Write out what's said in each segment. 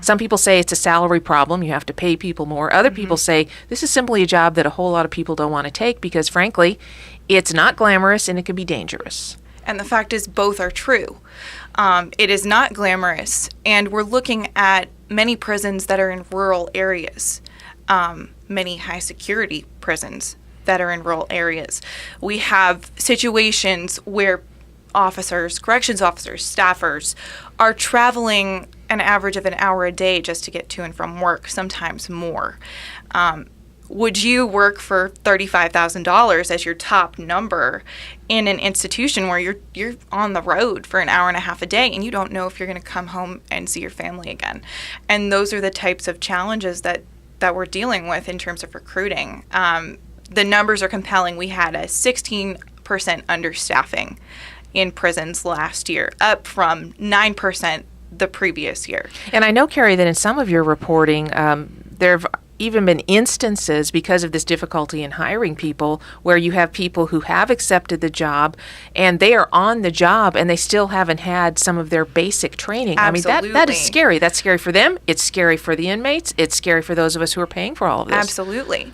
Some people say it's a salary problem. You have to pay people more. Other people say this is simply a job that a whole lot of people don't want to take because, frankly, it's not glamorous and it can be dangerous. And the fact is both are true. It is not glamorous, and we're looking at many prisons that are in rural areas, many high-security prisons that are in rural areas. We have situations where officers, corrections officers, staffers are traveling an average of an hour a day just to get to and from work, sometimes more. Would you work for $35,000 as your top number in an institution where you're on the road for an hour and a half a day and you don't know if you're going to come home and see your family again? And those are the types of challenges that we're dealing with in terms of recruiting. The numbers are compelling. We had a 16% understaffing in prisons last year, up from 9% the previous year. And I know, Kari, that in some of your reporting, there have even been instances because of this difficulty in hiring people where you have people who have accepted the job and they are on the job and they still haven't had some of their basic training. Absolutely. I mean, that is scary. That's scary for them. It's scary for the inmates. It's scary for those of us who are paying for all of this. Absolutely.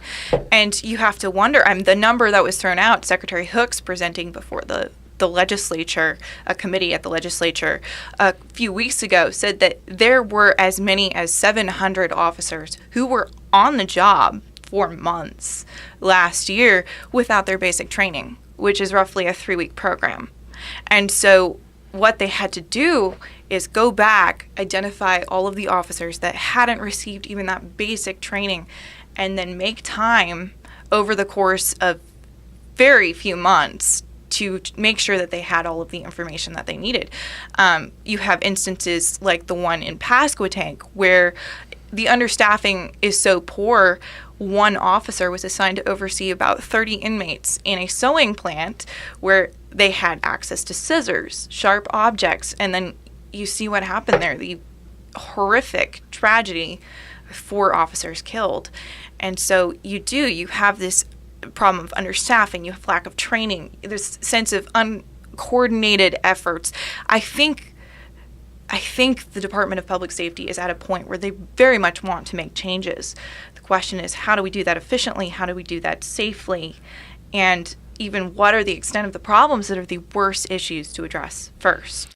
And you have to wonder, the number that was thrown out, Secretary Hooks presenting before the legislature, a committee at the legislature a few weeks ago, said that there were as many as 700 officers who were on the job for months last year without their basic training, which is roughly a 3-week program. And so what they had to do is go back, identify all of the officers that hadn't received even that basic training, and then make time over the course of very few months to make sure that they had all of the information that they needed. You have instances like the one in Pasquotank where the understaffing is so poor, one officer was assigned to oversee about 30 inmates in a sewing plant where they had access to scissors, sharp objects, and then you see what happened there, the horrific tragedy, 4 officers killed. And so you have this problem of understaffing, you have lack of training, this sense of uncoordinated efforts. I think the Department of Public Safety is at a point where they very much want to make changes. The question is, how do we do that efficiently? How do we do that safely? And even what are the extent of the problems that are the worst issues to address first?